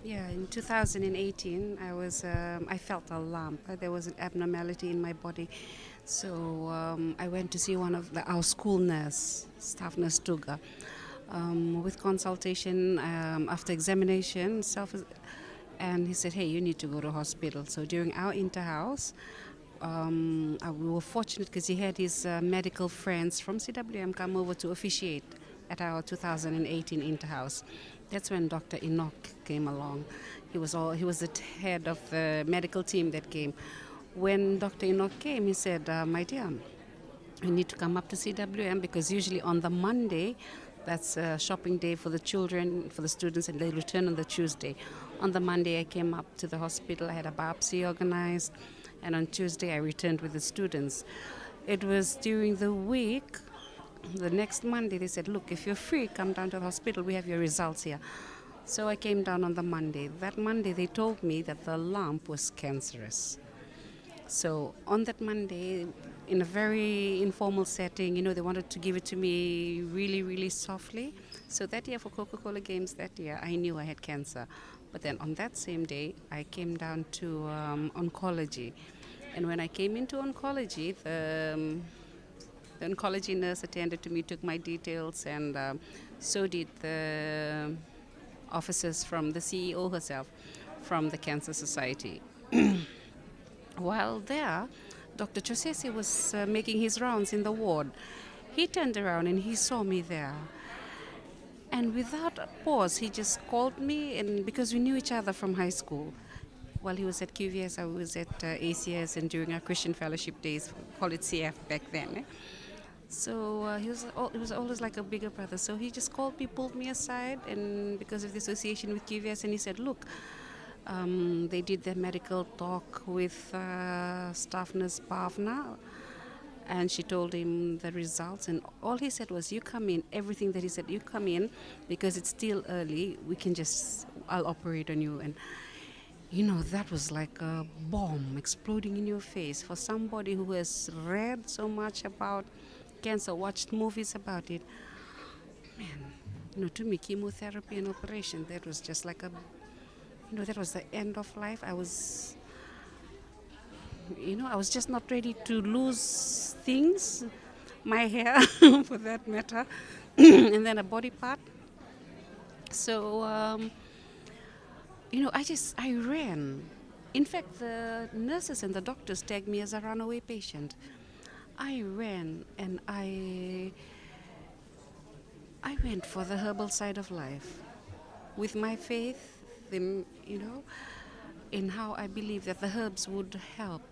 Yeah, in 2018, I felt a lump. There was an abnormality in my body, so I went to see one of our school nurse, staff nurse Tuga, with consultation after examination, and he said, "Hey, you need to go to hospital." So during our interhouse, we were fortunate because he had his medical friends from CWM come over to officiate at our 2018 interhouse. That's when Dr. Enoch came along. He was the head of the medical team that came. When Dr. Enoch came, he said, "My dear, you need to come up to CWM because usually on the Monday, that's a shopping day for the children, for the students, and they return on the Tuesday. On the Monday, I came up to the hospital. I had a biopsy organized, and on Tuesday, I returned with the students. It was during the week, the next Monday, they said, "Look, if you're free, come down to the hospital. We have your results here." So I came down on the Monday. That Monday, they told me that the lump was cancerous. So on that Monday, in a very informal setting, they wanted to give it to me really, really softly. So that year for Coca-Cola Games, that year, I knew I had cancer. But then on that same day, I came down to oncology. And when I came into oncology, the oncology nurse attended to me, took my details, and so did the officers from the CEO herself from the Cancer Society. While there, Dr. Chosese was making his rounds in the ward. He turned around and he saw me there. And without a pause, he just called me, and because we knew each other from high school. While he was at QVS, I was at ACS, and during our Christian Fellowship days, call it CF back then. So he was always like a bigger brother. So he just called me, pulled me aside, and because of the association with QVS, and he said, "Look, they did their medical talk with staff nurse Bhavna, and she told him the results, and all he said was, "You come in." Everything that he said, "You come in, because it's still early. I'll operate on you." And that was like a bomb exploding in your face for somebody who has read so much about cancer, watched movies about it. Man, to me, chemotherapy and operation, that was just like that was the end of life. I was just not ready to lose things, my hair, for that matter, and then a body part. So, I ran. In fact, the nurses and the doctors tagged me as a runaway patient. I ran, and I went for the herbal side of life with my faith, in how I believe that the herbs would help.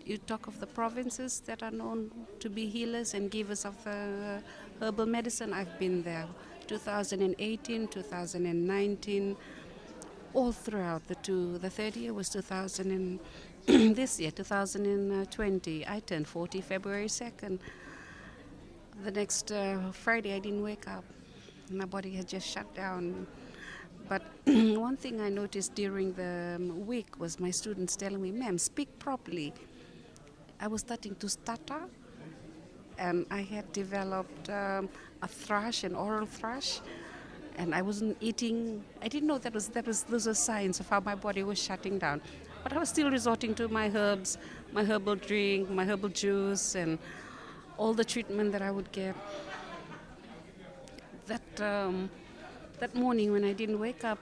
You talk of the provinces that are known to be healers and givers of the herbal medicine. I've been there 2018, 2019, all throughout the third year was 2000 this year, 2020. I turned 40 February 2nd. The next Friday, I didn't wake up. My body had just shut down. But one thing I noticed during the week was my students telling me, "Ma'am, speak properly." I was starting to stutter, and I had developed a thrush, an oral thrush, and I wasn't eating. I didn't know those were signs of how my body was shutting down. But I was still resorting to my herbs, my herbal drink, my herbal juice, and all the treatment that I would get. That morning when I didn't wake up,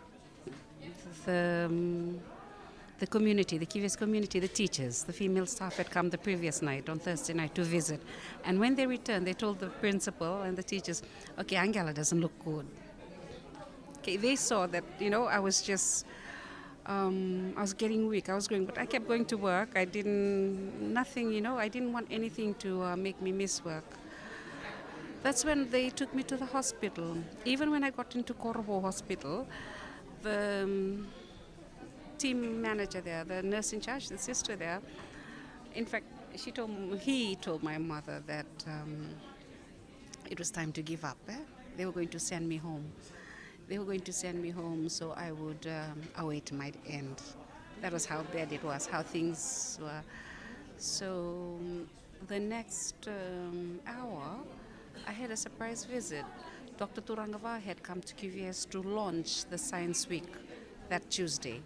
the community, the KVS community, the teachers, the female staff had come the previous night, on Thursday night, to visit. And when they returned, they told the principal and the teachers, "Okay, Aqela doesn't look good." Okay, they saw that, I was just, I was getting weak. I was going, but I kept going to work. I didn't want anything to make me miss work. That's when they took me to the hospital. Even when I got into Korobo Hospital, the team manager there, the nurse in charge, the sister there, in fact, he told my mother that it was time to give up. They were going to send me home. So I would await my end. That was how bad it was, how things were. So the next hour, I had a surprise visit. Dr. Turangava had come to QVS to launch the Science Week that Tuesday.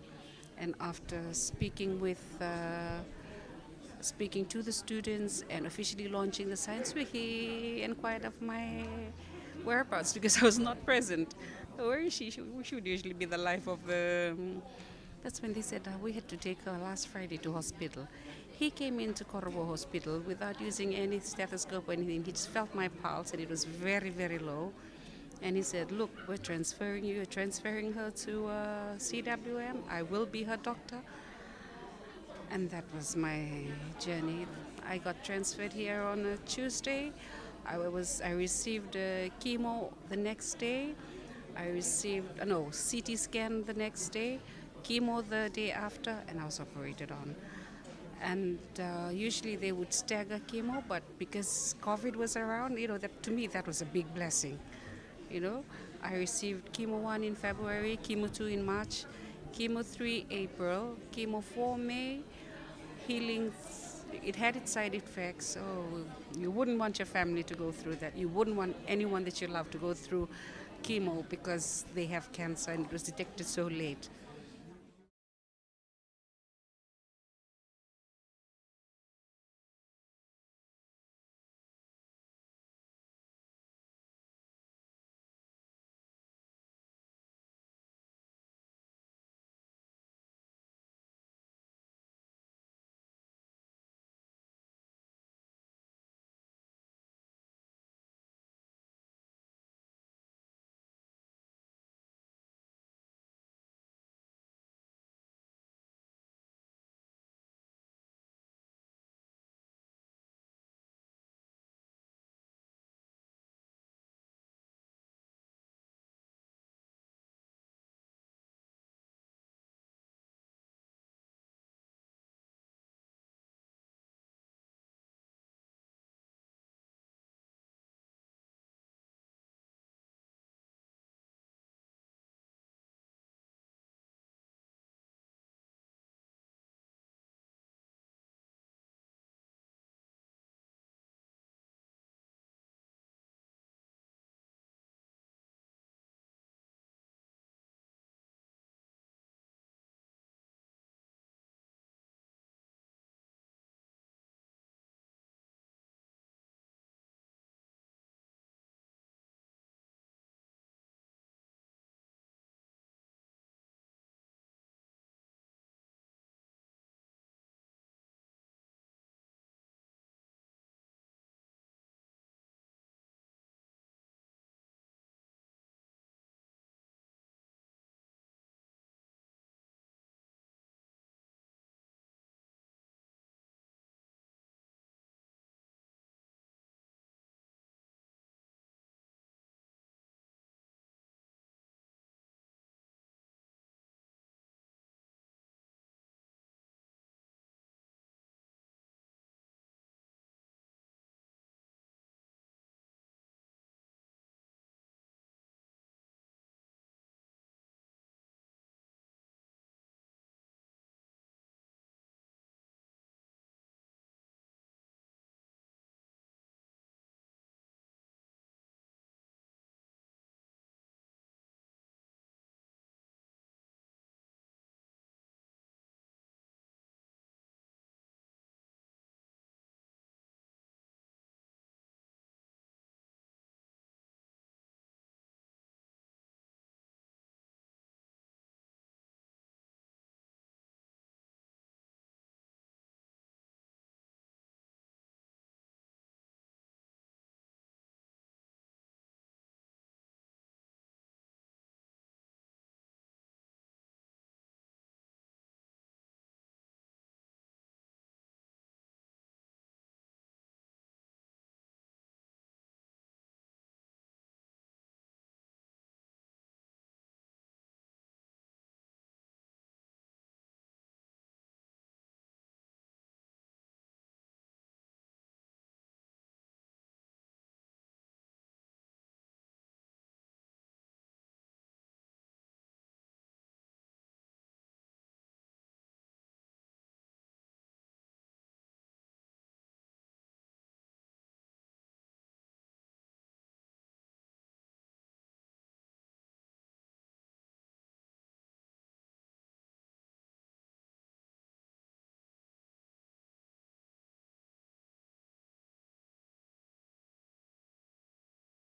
And after speaking to the students and officially launching the science week, he inquired of my whereabouts because I was not present. Where is she? She would usually be the life of the. That's when they said we had to take her last Friday to hospital. He came into Korobo Hospital without using any stethoscope or anything. He just felt my pulse and it was very, very low. And he said, look, we're transferring you, transferring her to CWM. I will be her doctor. And that was my journey. I got transferred here on a Tuesday. I received chemo the next day. I received CT scan the next day, chemo the day after, and I was operated on. And usually they would stagger chemo, but because COVID was around, that to me that was a big blessing. I received chemo 1 in February, chemo 2 in March, chemo 3 April, chemo 4 May, healing. It had its side effects, so you wouldn't want your family to go through that. You wouldn't want anyone that you love to go through chemo because they have cancer and it was detected so late.